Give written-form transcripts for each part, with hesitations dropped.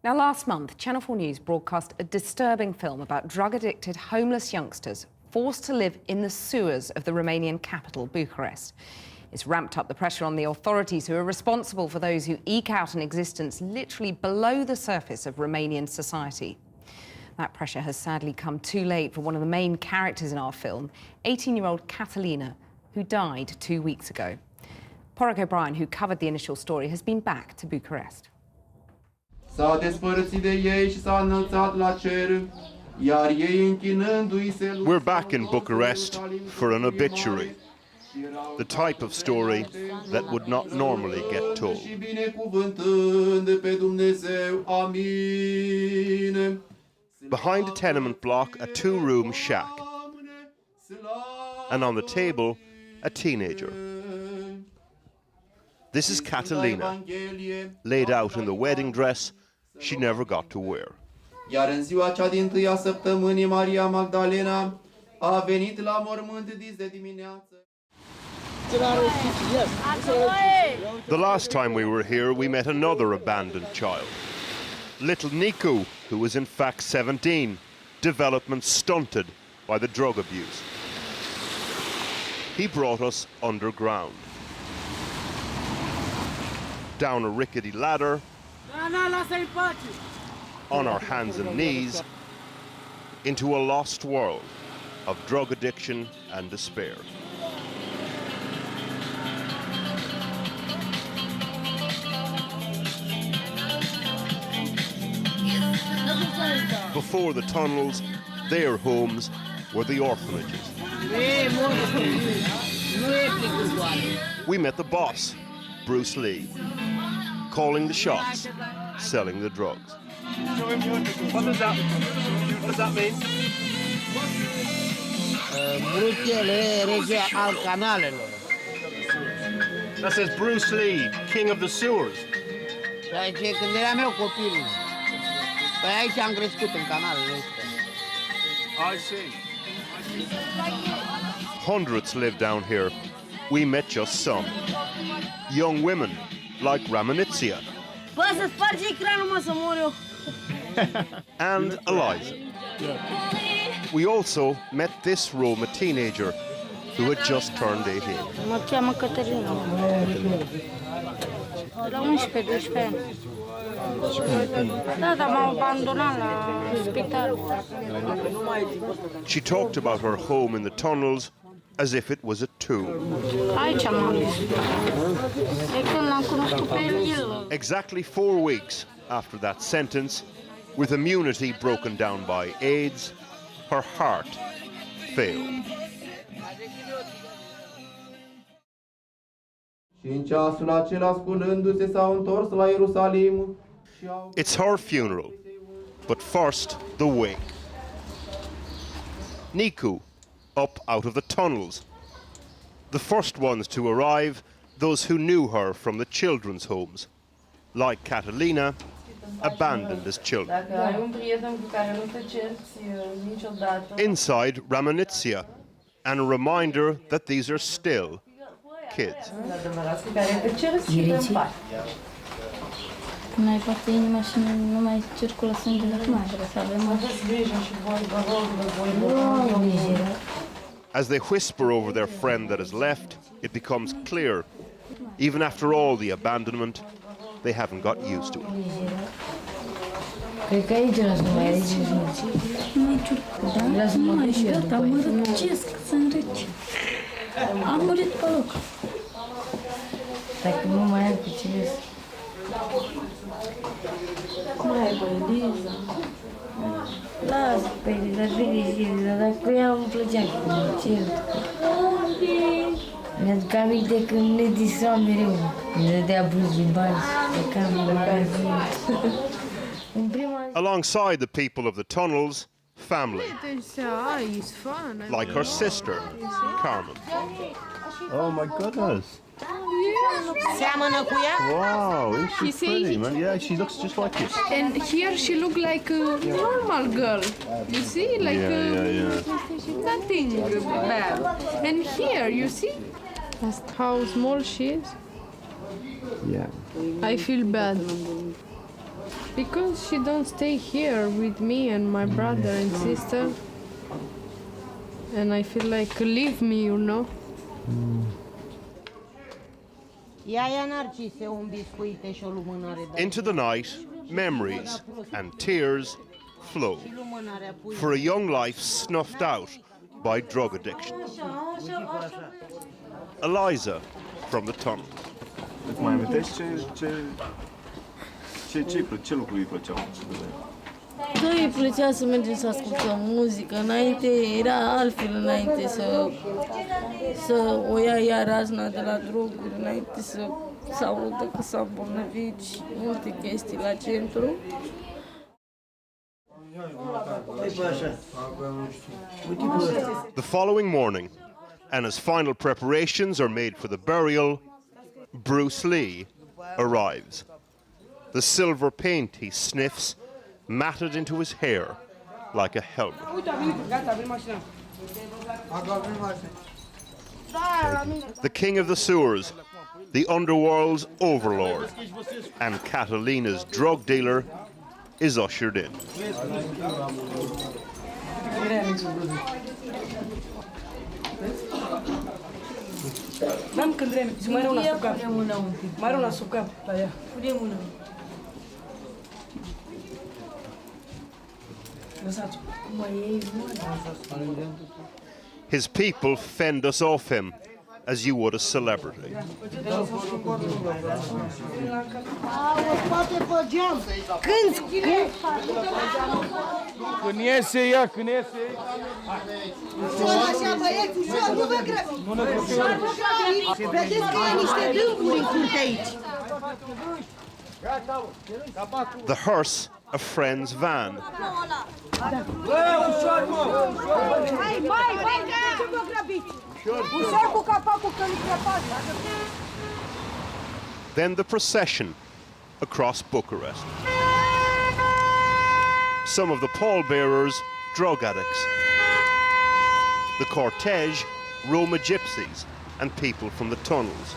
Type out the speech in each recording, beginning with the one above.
Now, last month, Channel 4 News broadcast a disturbing film about drug-addicted homeless youngsters forced to live in the sewers of the Romanian capital, Bucharest. It's ramped up the pressure on the authorities who are responsible for those who eke out an existence literally below the surface of Romanian society. That pressure has sadly come too late for one of the main characters in our film, 18-year-old Catalina, who died 2 weeks ago. Porrick O'Brien, who covered the initial story, has been back to Bucharest. S-a despărțit de ei și s-a înălțat la cer, iar ei închinându-i se... We're back in Bucharest for an obituary, the type of story that would not normally get told. Și binecuvântând pe Dumnezeu. Amin. Behind a tenement block, a two-room shack, and on the table, a teenager. This is Catalina, laid out in the wedding dress she never got to wear. Iar în ziua cea dintâia săptămânii, Maria Magdalena a venit la mormânt dis de dimineață. The last time we were here, we met another abandoned child, little Nicu, who was in fact 17, development stunted by the drug abuse. He brought us underground, down a rickety ladder, on our hands and knees, into a lost world of drug addiction and despair. Before the tunnels, their homes were the orphanages. We met the boss, Bruce Lee, calling the shots, selling the drugs. What does that mean? That says Bruce Lee, king of the sewers. I see. Hundreds live down here. We met just some. Young women like Ramonitsia and Eliza. We also met this Roma teenager who had just turned 18. Mă cheamă Catalina. La 11-12 ani. Da, dar m-au abandonat la spital. She talked about her home in the tunnels as if it was a tomb. Aici m-am dus. De când l-am cunoscut pe el. Exactly 4 weeks after that sentence, with immunity broken down by AIDS, her heart failed. Și în ceasul acela, sculându-se, s-au întors la Ierusalim. It's her funeral, but first the wake. Nicu, up out of the tunnels. The first ones to arrive, those who knew her from the children's homes, like Catalina, abandoned as children. Inside, Ramonitsia, and a reminder that these are still kids. As they whisper over their friend that has left, it becomes clear, even after all the abandonment, they haven't got used to it. Mi-aduc aminte când ne disau mereu, ne dădea blugi în bani, plecam la magazin. Alongside the people of the tunnels, family, like her sister, Carmen. Oh my goodness. Wow, isn't she pretty, man? Yeah, she looks just like you. And here she look like a normal girl. You see, like nothing bad. And here, you see, how small she is. Yeah. I feel bad. Because she don't stay here with me and my brother and sister. And I feel like leave me, you know. Into the night, memories and tears flow for a young life snuffed out by drug addiction. Eliza from the tunnel. Mai amintești ce lucruri îi plăceau? Da, îi plăcea să mergem să ascultăm muzică. Înainte era altfel, înainte să o ia ea razna de la droguri, înainte să audă că s-a îmbolnăvit și multe chestii la centru. The following morning, and as final preparations are made for the burial, Bruce Lee arrives. The silver paint he sniffs matted into his hair like a helmet. The king of the sewers, the underworld's overlord, and Catalina's drug dealer is ushered in. His people fend us off him as you would a celebrity. Când iese ea, când iese. Așa, băieți, ușor, nu vă grăbiți. Vedeți că e niște dâmburi în curte aici. The hearse, a friend's van. Hai, ce vă grăbiți? Ușor cu capacul că nu crăpați. Then the procession across Bucharest. Some of the pallbearers, drug addicts. The cortege, Roma gypsies and people from the tunnels.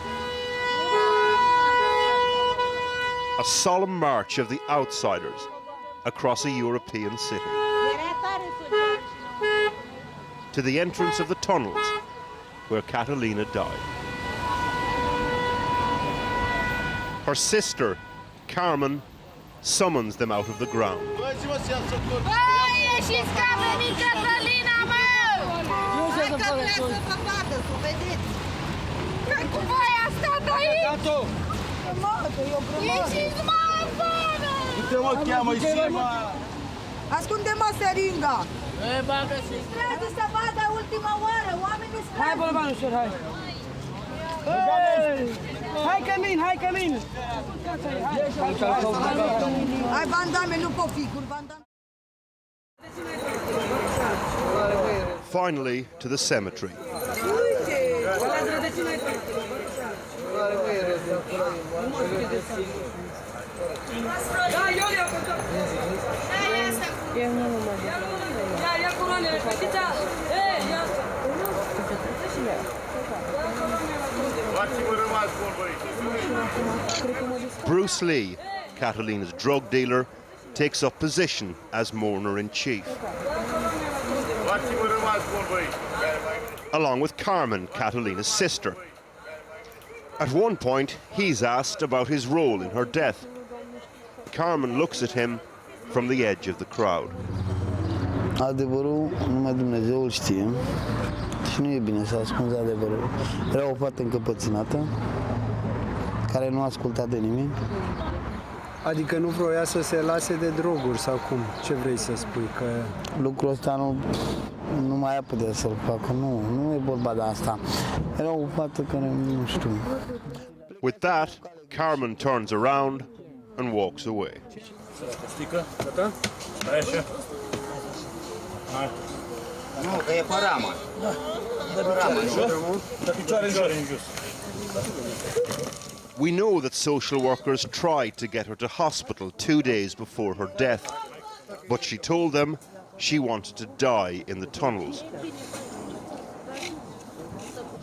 A solemn march of the outsiders across a European city. To the entrance of the tunnels where Catalina died. Her sister, Carmen, summons them out of the ground. Ascunde-mă seringa! Trebuie să vadă ultima oară, oamenii scapă! Hai, bolovan, ușor, hai! Hai, cămin! Hai, bandame, nu poficuri, bandame! Finally, to the cemetery. Bruce Lee, Catalina's drug dealer, takes up position as mourner-in-chief, along with Carmen, Catalina's sister. At one point, he's asked about his role in her death. Carmen looks at him from the edge of the crowd. Adevărul numai Dumnezeu îl știe și nu e bine să ascunzi adevărul. Era o fată încăpățânată care nu asculta de nimeni. Adică nu vroia să se lase de droguri sau cum? Ce vrei să spui? Că lucrul ăsta nu mai a putea să-l facă. Nu e vorba de asta. Era o fată care nu știu. With that, Carmen turns around and walks away. Stică, gata? Stai așa. Hai. Nu, că e pe ramă. Da picioare în jos. We know that social workers tried to get her to hospital 2 days before her death, but she told them she wanted to die in the tunnels.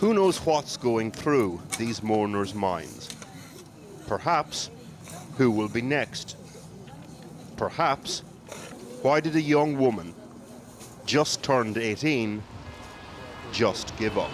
Who knows what's going through these mourners' minds? Perhaps who will be next perhaps, why did a young woman, just turned 18, just give up?